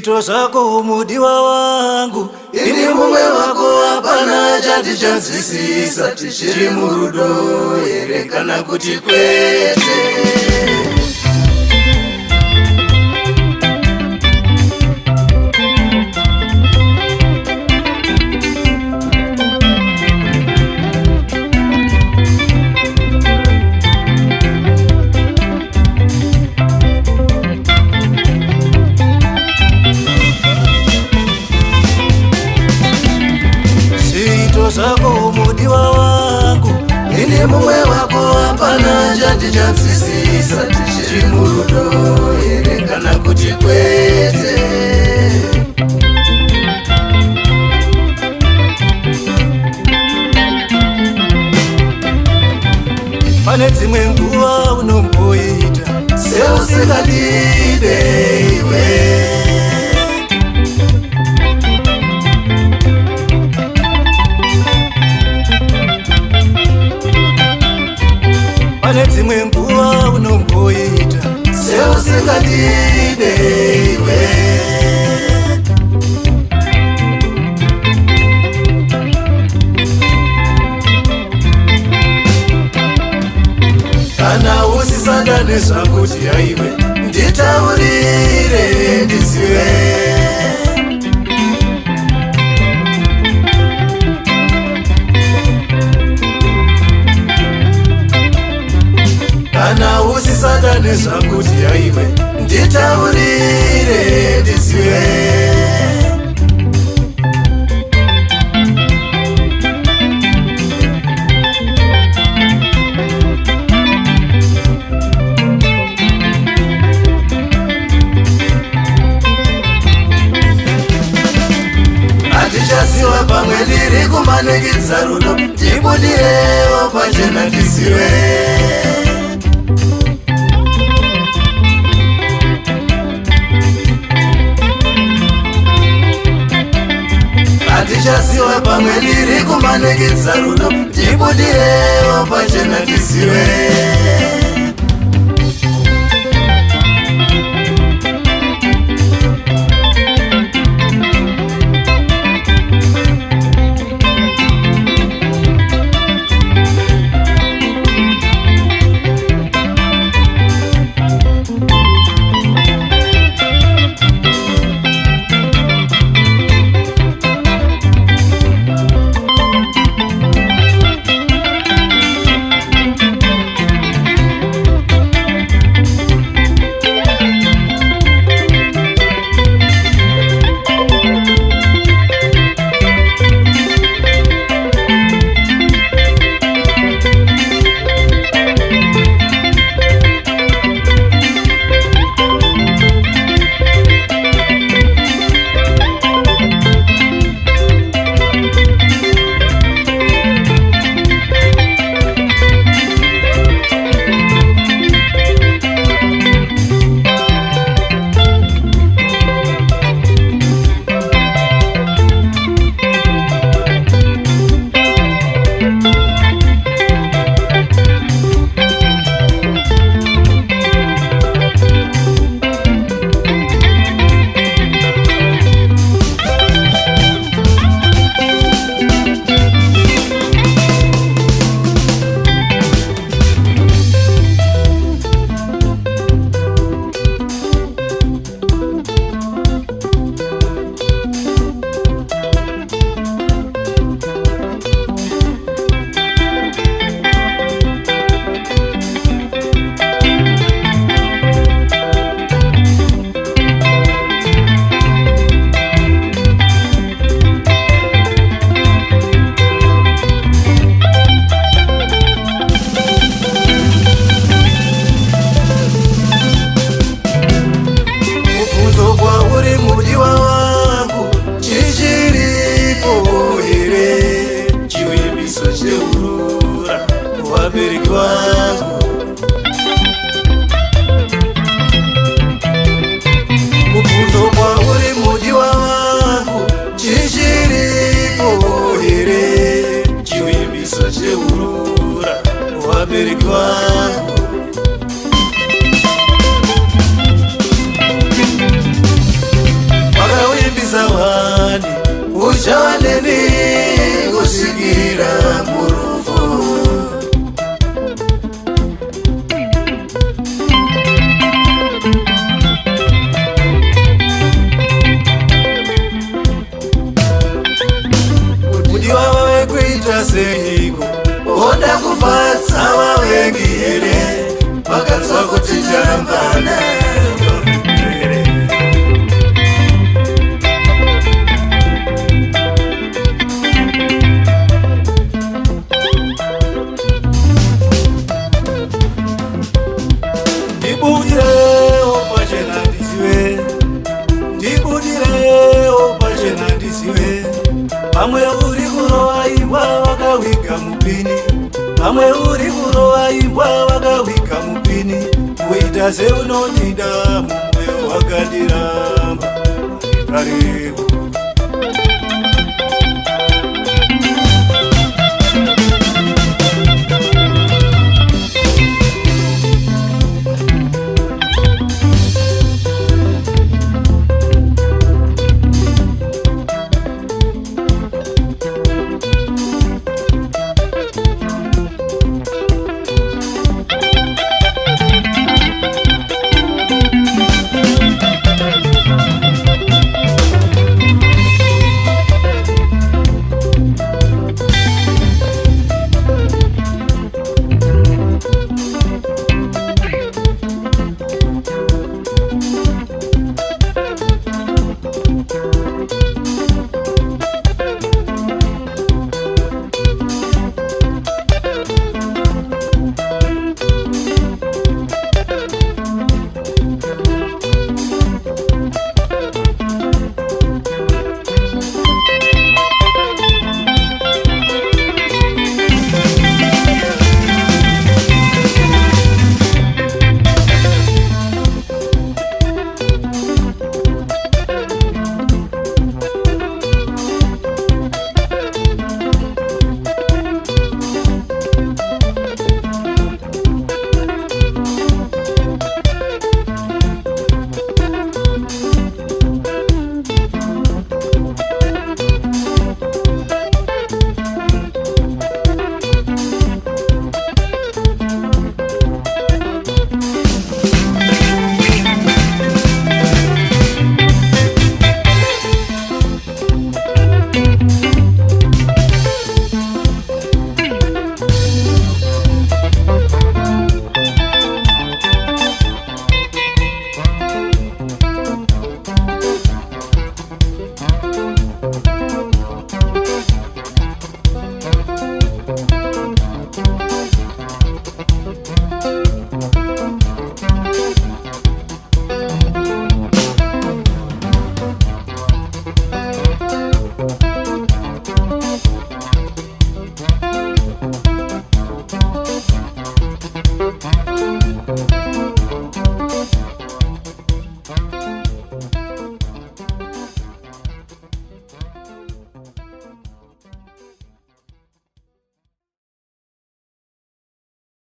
Zviito zvako mudiwa wangu, ini mumwe wako, hapana chandichanzwisisa. Tichiri murudo here kana kuti kwete? Zvako mudiwa wangu, ini mumwe wako, hapana chandichanzwisisa. Tichiri murudo here kana kuti kwete? Pane dzimwe nguva unomboita seusingadide iwe. Pane dzimwe nguva unomboita seusingadide iwe. Kana usisada nezvakuti aiwe, nditaurire ndizive. Kana usisada nezvakuti aiwe, nditaurire ndizive. Hatichaziva pamwe ndiri kumanikidza rudo, ndibudirewo pachena ndizive. Hatichaziva pamwe ndiri kumanikidza rudo, ndibudirewo pachena ndizive. vabereki vangu. Mubvunzo kwauri mudiwa wangu, chichiripo here chivimbisa cheurura vabereki vangu. seiko oda kufatsa vavengi here vakanzwa kuti ndambana ndibudirewo pachena ndisiwe ndibudirewo pachena ndisiwe pamwe uri kurova imbwa vakawiga mupini pamwe uri kurova imbwa vakawiga mupini kuita seunondida mumwe wakandiramba kare